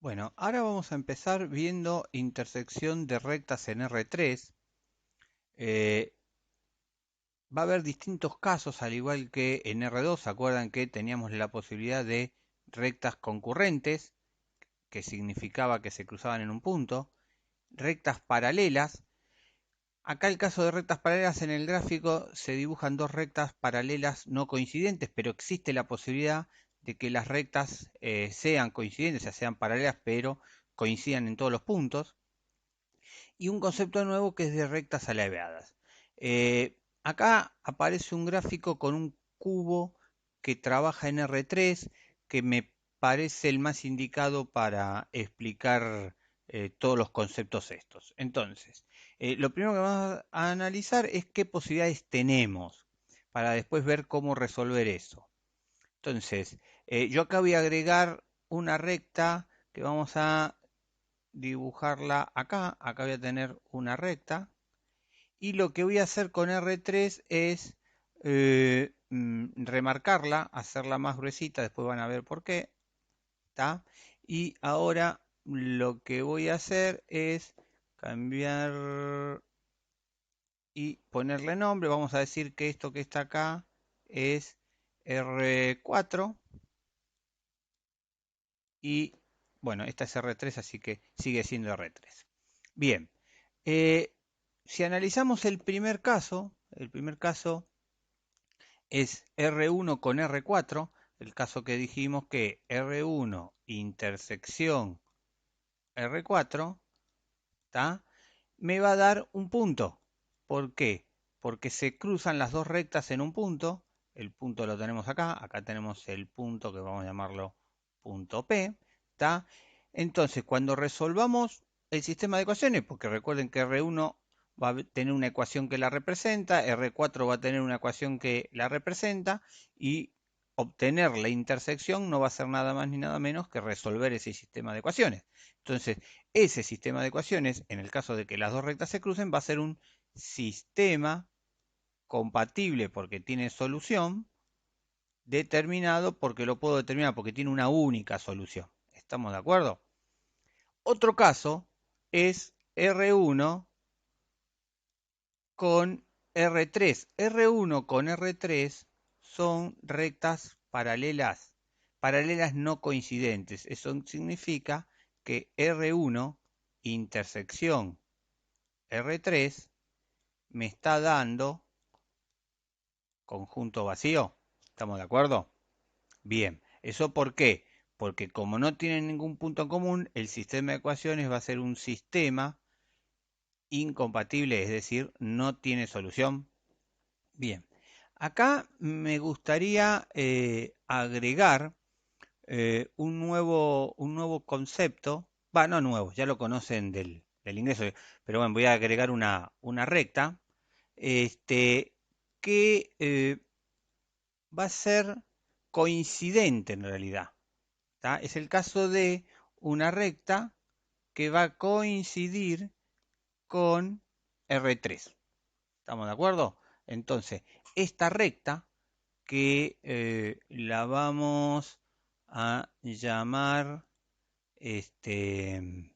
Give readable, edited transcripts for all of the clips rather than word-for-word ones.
Bueno, ahora vamos a empezar viendo intersección de rectas en R3. Eh, Va a haber distintos casos, al igual que en R2. ¿Se acuerdan que teníamos la posibilidad de rectas concurrentes, que significaba que se cruzaban en un punto? Rectas paralelas. Acá el caso de rectas paralelas en el gráfico se dibujan dos rectas paralelas no coincidentes, pero existe la posibilidad de que las rectas sean coincidentes, o sea, sean paralelas, pero coincidan en todos los puntos. Y un concepto nuevo que es de rectas alargadas. Acá aparece un gráfico con un cubo que trabaja en R3, que me parece el más indicado para explicar todos los conceptos estos. Entonces, lo primero que vamos a analizar es qué posibilidades tenemos para después ver cómo resolver eso. Entonces, yo acá voy a agregar una recta que vamos a dibujarla acá. Acá voy a tener una recta. Y lo que voy a hacer con R3 es remarcarla, hacerla más gruesita, después van a ver por qué. ¿Tá? Y ahora lo que voy a hacer es cambiar y ponerle nombre. Vamos a decir que esto que está acá es R4. Y bueno, esta es R3, así que sigue siendo R3. Bien, eh, si analizamos el primer caso es R1 con R4, el caso que dijimos que R1 intersección R4, ¿tá? Me va a dar un punto. ¿Por qué? Porque se cruzan las dos rectas en un punto. El punto lo tenemos acá. Acá tenemos el punto que vamos a llamarlo punto P. ¿Tá? Entonces, cuando resolvamos el sistema de ecuaciones, porque recuerden que R1 va a tener una ecuación que la representa, R4 va a tener una ecuación que la representa, y obtener la intersección no va a ser nada más ni nada menos que resolver ese sistema de ecuaciones. Entonces, ese sistema de ecuaciones, en el caso de que las dos rectas se crucen, va a ser un sistema compatible porque tiene solución, determinado porque lo puedo determinar porque tiene una única solución. ¿Estamos de acuerdo? Otro caso es R1 con R3. R1 con R3 son rectas paralelas, paralelas no coincidentes. Eso significa que R1 intersección R3 me está dando conjunto vacío. ¿Estamos de acuerdo? Bien, ¿eso por qué? Porque como no tienen ningún punto en común, el sistema de ecuaciones va a ser un sistema incompatible, es decir, no tiene solución. Bien, acá me gustaría agregar un nuevo concepto. Va, no nuevo, ya lo conocen del ingreso, pero bueno, voy a agregar una recta este, que va a ser coincidente en realidad. ¿Tá? Es el caso de una recta que va a coincidir con R3. ¿Estamos de acuerdo? Entonces, esta recta que la vamos a llamar este,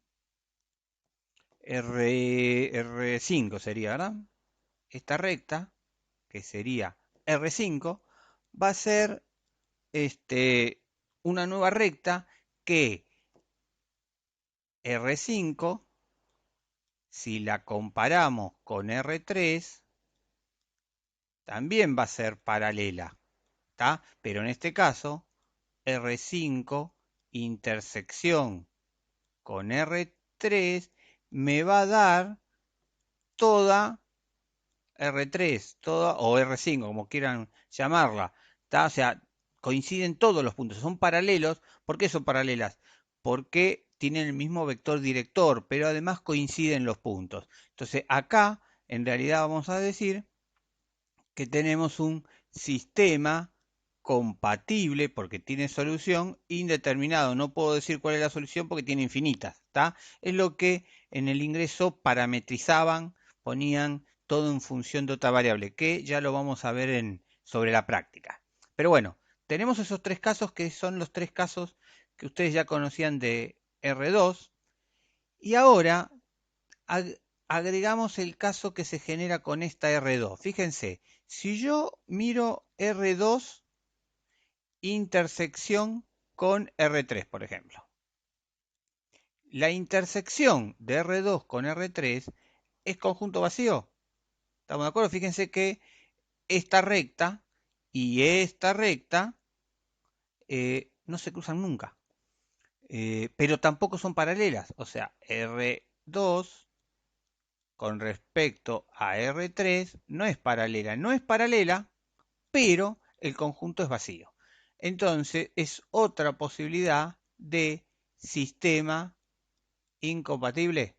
R5 sería, ¿verdad? Esta recta, que sería R5, va a ser una nueva recta que R5, si la comparamos con R3, también va a ser paralela, ¿tá? Pero en este caso, R5 intersección con R3 me va a dar toda R3, toda, o R5, como quieran llamarla, ¿tá? O sea, coinciden todos los puntos, son paralelos. ¿Por qué son paralelas? Porque tienen el mismo vector director, pero además coinciden los puntos. Entonces, acá, en realidad, vamos a decir que tenemos un sistema compatible porque tiene solución indeterminado. No puedo decir cuál es la solución porque tiene infinitas, ¿tá? Es lo que en el ingreso parametrizaban, ponían todo en función de otra variable, que ya lo vamos a ver sobre la práctica. Pero bueno, tenemos esos tres casos que son los tres casos que ustedes ya conocían de R2. Y ahora agregamos el caso que se genera con esta R2. Fíjense, si yo miro R2 intersección con R3, por ejemplo. La intersección de R2 con R3 es conjunto vacío. ¿Estamos de acuerdo? Fíjense que esta recta y esta recta no se cruzan nunca. Pero tampoco son paralelas. O sea, R2 con respecto a R3 no es paralela. No es paralela, pero el conjunto es vacío. Entonces es otra posibilidad de sistema incompatible.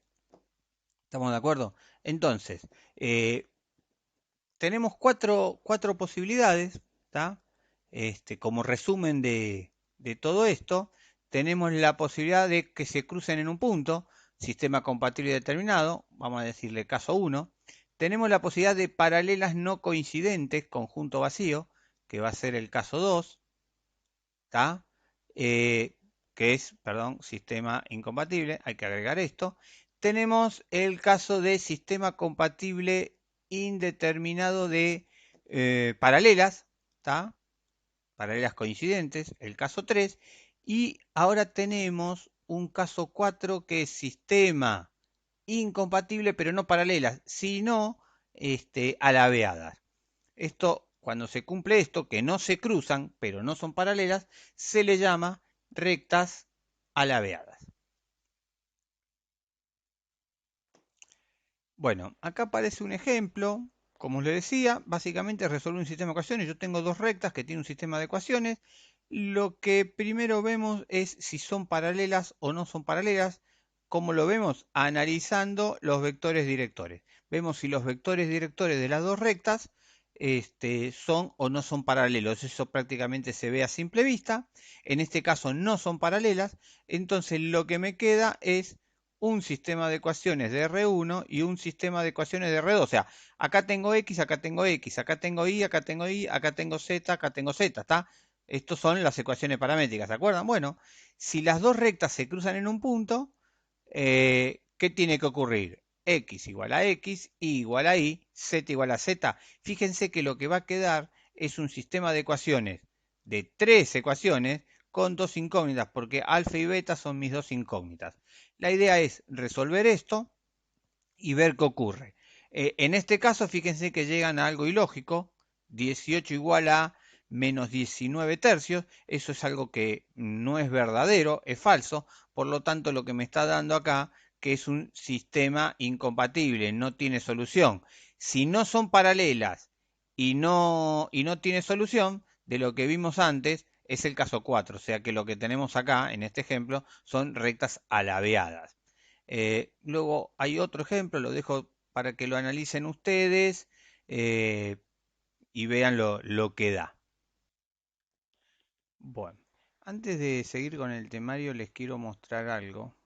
¿Estamos de acuerdo? Entonces, tenemos cuatro posibilidades, ¿tá? Como resumen de todo esto, tenemos la posibilidad de que se crucen en un punto, sistema compatible determinado, vamos a decirle caso 1. Tenemos la posibilidad de paralelas no coincidentes, conjunto vacío, que va a ser el caso 2, ¿tá? Que es, perdón, sistema incompatible, hay que agregar esto. Tenemos el caso de sistema compatible indeterminado de paralelas, ¿tá? Paralelas coincidentes, el caso 3. Y ahora tenemos un caso 4 que es sistema incompatible, pero no paralelas, sino alabeadas. Esto, cuando se cumple esto, que no se cruzan, pero no son paralelas, se le llama rectas alabeadas. Bueno, acá aparece un ejemplo. Como les decía, básicamente resolver un sistema de ecuaciones. Yo tengo dos rectas que tienen un sistema de ecuaciones. Lo que primero vemos es si son paralelas o no son paralelas. ¿Cómo lo vemos? Analizando los vectores directores. Vemos si los vectores directores de las dos rectas son o no son paralelos. Eso prácticamente se ve a simple vista. En este caso no son paralelas. Entonces lo que me queda es un sistema de ecuaciones de R1 y un sistema de ecuaciones de R2. O sea, acá tengo X, acá tengo X, acá tengo Y, acá tengo Y, acá tengo Z, acá tengo Z, ¿está? Estos son las ecuaciones paramétricas, ¿se acuerdan? Bueno, si las dos rectas se cruzan en un punto, ¿qué tiene que ocurrir? X igual a X, Y igual a Y, Z igual a Z. Fíjense que lo que va a quedar es un sistema de ecuaciones de tres ecuaciones con dos incógnitas, porque alfa y beta son mis dos incógnitas. La idea es resolver esto y ver qué ocurre. En este caso, fíjense que llegan a algo ilógico, 18 igual a menos 19 tercios, eso es algo que no es verdadero, es falso, por lo tanto lo que me está dando acá, que es un sistema incompatible, no tiene solución. Si no son paralelas y no tiene solución, de lo que vimos antes, es el caso 4, o sea que lo que tenemos acá, en este ejemplo, son rectas alabeadas. Luego hay otro ejemplo, lo dejo para que lo analicen ustedes eh, y vean lo que da. Bueno, antes de seguir con el temario les quiero mostrar algo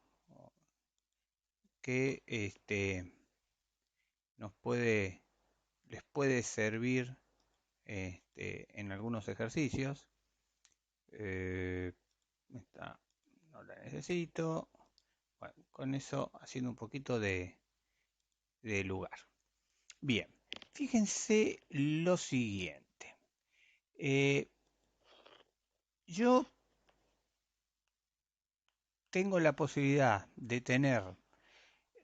que les puede servir en algunos ejercicios. Esta no la necesito. Bueno, con eso haciendo un poquito de lugar. Bien, fíjense lo siguiente. Yo tengo la posibilidad de tener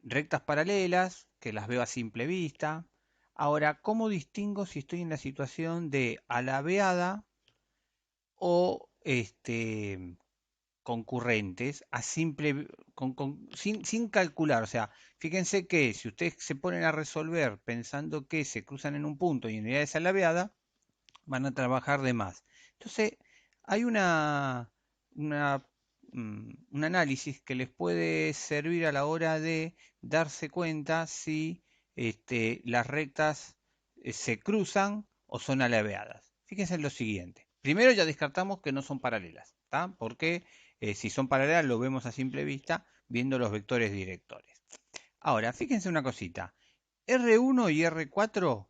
rectas paralelas, que las veo a simple vista. Ahora, ¿cómo distingo si estoy en la situación de alabeada o concurrentes a simple, sin calcular? O sea, fíjense que si ustedes se ponen a resolver pensando que se cruzan en un punto y en realidad es alabeada, van a trabajar de más. Entonces, hay un análisis que les puede servir a la hora de darse cuenta si las rectas se cruzan o son alabeadas. Fíjense en lo siguiente. Primero ya descartamos que no son paralelas, ¿tá? Porque si son paralelas lo vemos a simple vista viendo los vectores directores. Ahora, fíjense una cosita. R1 y R4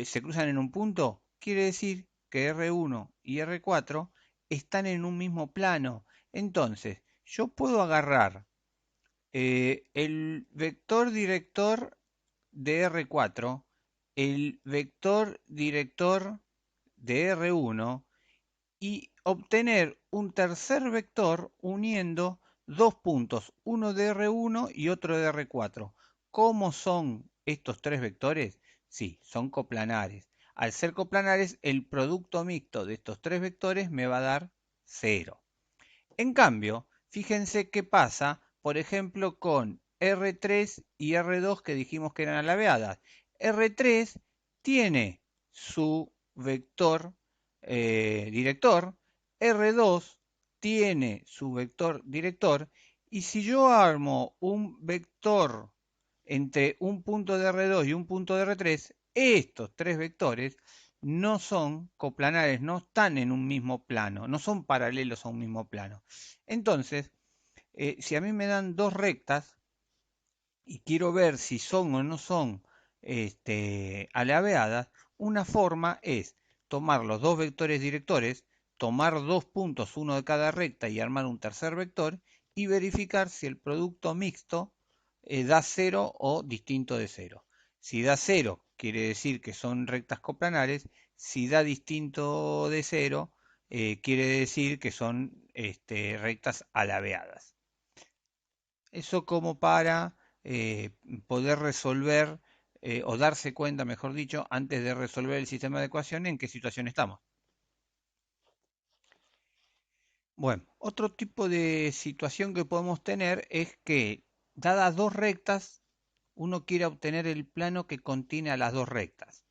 se cruzan en un punto, quiere decir que R1 y R4 están en un mismo plano. Entonces, yo puedo agarrar el vector director de R4, el vector director de R1 y obtener un tercer vector uniendo dos puntos, uno de R1 y otro de R4. ¿Cómo son estos tres vectores? Sí, son coplanares. Al ser coplanares, el producto mixto de estos tres vectores me va a dar cero. En cambio, fíjense qué pasa, por ejemplo, con R3 y R2 que dijimos que eran alabeadas. R3 tiene su vector director, R2 tiene su vector director, y si yo armo un vector entre un punto de R2 y un punto de R3, estos tres vectores no son coplanares, no están en un mismo plano, no son paralelos a un mismo plano. Entonces, si a mí me dan dos rectas y quiero ver si son o no son alabeadas, una forma es tomar los dos vectores directores, tomar dos puntos, uno de cada recta y armar un tercer vector y verificar si el producto mixto da cero o distinto de cero. Si da cero, quiere decir que son rectas coplanares. Si da distinto de cero, quiere decir que son rectas alabeadas. Eso como para poder resolver o darse cuenta, mejor dicho, antes de resolver el sistema de ecuaciones, en qué situación estamos. Bueno, otro tipo de situación que podemos tener es que, dadas dos rectas, uno quiere obtener el plano que contiene a las dos rectas.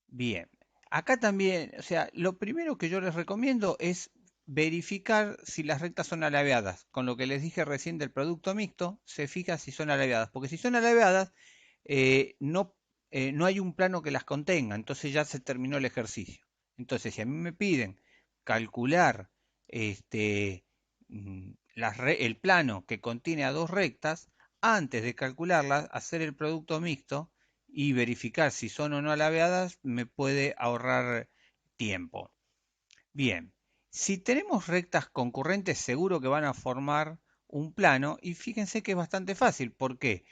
Bien, acá también, o sea, lo primero que yo les recomiendo es verificar si las rectas son alabeadas. Con lo que les dije recién del producto mixto, se fija si son alabeadas, porque si son alabeadas, no, no hay un plano que las contenga, entonces ya se terminó el ejercicio. Entonces, si a mí me piden calcular este, el plano que contiene a dos rectas, antes de calcularlas, hacer el producto mixto y verificar si son o no alabeadas me puede ahorrar tiempo. Bien, si tenemos rectas concurrentes, seguro que van a formar un plano y fíjense que es bastante fácil. ¿Por qué?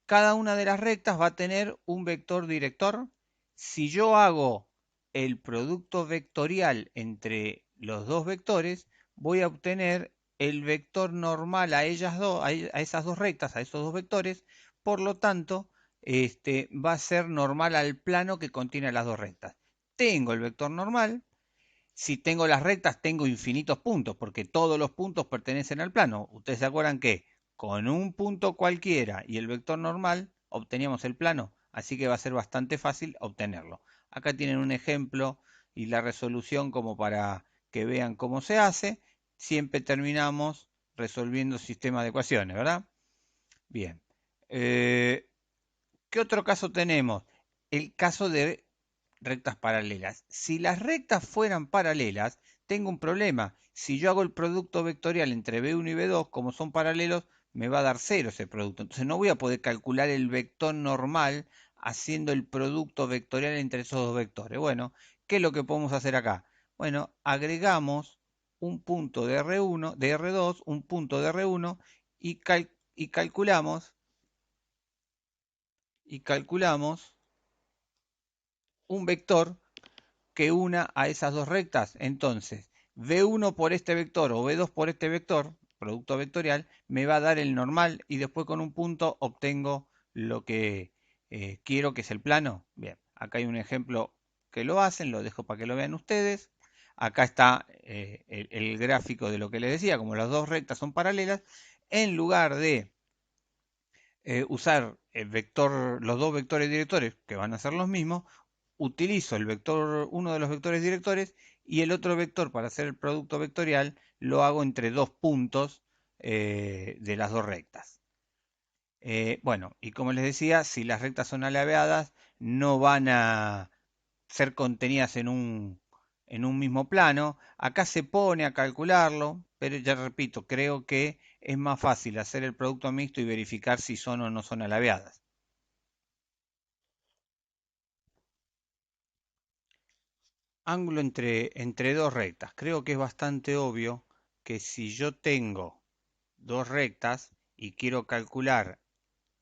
Cada una de las rectas va a tener un vector director. Si yo hago el producto vectorial entre los dos vectores, voy a obtener el vector normal a ellas dos, a esas dos rectas, a esos dos vectores. Por lo tanto, va a ser normal al plano que contiene las dos rectas. Tengo el vector normal. Si tengo las rectas, tengo infinitos puntos, porque todos los puntos pertenecen al plano. Ustedes se acuerdan que con un punto cualquiera y el vector normal obteníamos el plano, así que va a ser bastante fácil obtenerlo. Acá tienen un ejemplo y la resolución como para que vean cómo se hace. Siempre terminamos resolviendo sistemas de ecuaciones, ¿verdad? Bien. Eh, ¿Qué otro caso tenemos? El caso de rectas paralelas. Si las rectas fueran paralelas, tengo un problema. Si yo hago el producto vectorial entre B1 y B2, como son paralelos, me va a dar cero ese producto. Entonces no voy a poder calcular el vector normal haciendo el producto vectorial entre esos dos vectores. Bueno, ¿qué es lo que podemos hacer acá? Bueno, agregamos un punto de R1, de R2, un punto de R1 y calculamos un vector que una a esas dos rectas. Entonces, V1 por este vector o V2 por este vector, producto vectorial, me va a dar el normal y después con un punto obtengo lo que quiero, que es el plano. Bien, acá hay un ejemplo que lo hacen, lo dejo para que lo vean ustedes. Acá está el gráfico de lo que les decía, como las dos rectas son paralelas, en lugar de usar los dos vectores directores, que van a ser los mismos, utilizo uno de los vectores directores y el otro vector para hacer el producto vectorial lo hago entre dos puntos de las dos rectas. Bueno, y como les decía, si las rectas son alabeadas, no van a ser contenidas en un mismo plano. Acá se pone a calcularlo, pero ya repito, creo que es más fácil hacer el producto mixto y verificar si son o no son alabeadas. Ángulo entre dos rectas. Creo que es bastante obvio que si yo tengo dos rectas y quiero calcular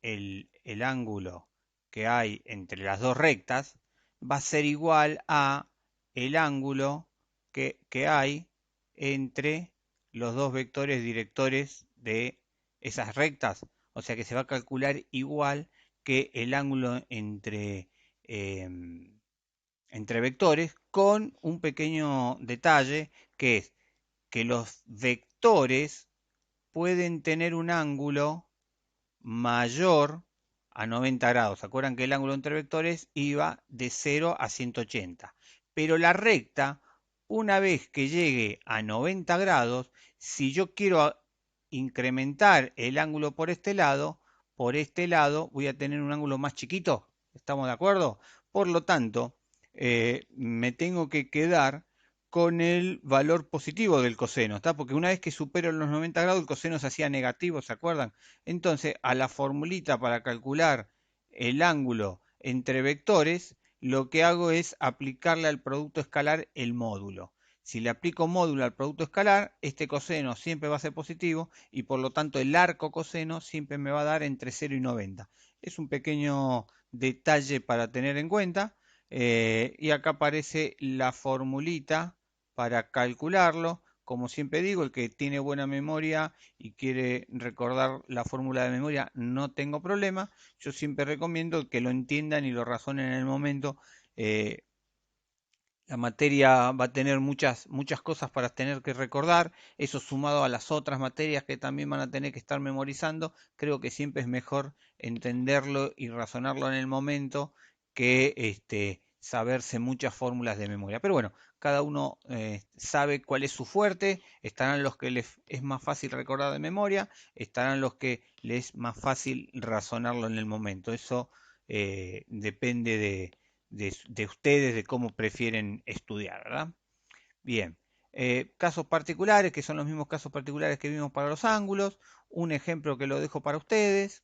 el ángulo que hay entre las dos rectas, va a ser igual a el ángulo que hay entre los dos vectores directores de esas rectas. O sea que se va a calcular igual que el ángulo entre vectores, con un pequeño detalle, que es que los vectores pueden tener un ángulo mayor a 90 grados. ¿Se acuerdan que el ángulo entre vectores iba de 0 a 180? Pero la recta, una vez que llegue a 90 grados, si yo quiero incrementar el ángulo por este lado voy a tener un ángulo más chiquito. ¿Estamos de acuerdo? Por lo tanto, me tengo que quedar con el valor positivo del coseno, ¿está? Porque una vez que supero los 90 grados, el coseno se hacía negativo, ¿se acuerdan? Entonces, a la formulita para calcular el ángulo entre vectores, lo que hago es aplicarle al producto escalar el módulo. Si le aplico módulo al producto escalar, este coseno siempre va a ser positivo y por lo tanto el arco coseno siempre me va a dar entre 0 y 90. Es un pequeño detalle para tener en cuenta. Y acá aparece la formulita para calcularlo. Como siempre digo, el que tiene buena memoria y quiere recordar la fórmula de memoria, no tengo problema. Yo siempre recomiendo que lo entiendan y lo razonen en el momento. Eh, la materia va a tener muchas cosas para tener que recordar. Eso sumado a las otras materias que también van a tener que estar memorizando, creo que siempre es mejor entenderlo y razonarlo en el momento que saberse muchas fórmulas de memoria. Pero bueno, cada uno sabe cuál es su fuerte. Estarán los que les es más fácil recordar de memoria, estarán los que les es más fácil razonarlo en el momento. Eso depende de ustedes, de cómo prefieren estudiar, ¿verdad? Bien, casos particulares, que son los mismos casos particulares que vimos para los ángulos. Un ejemplo que lo dejo para ustedes.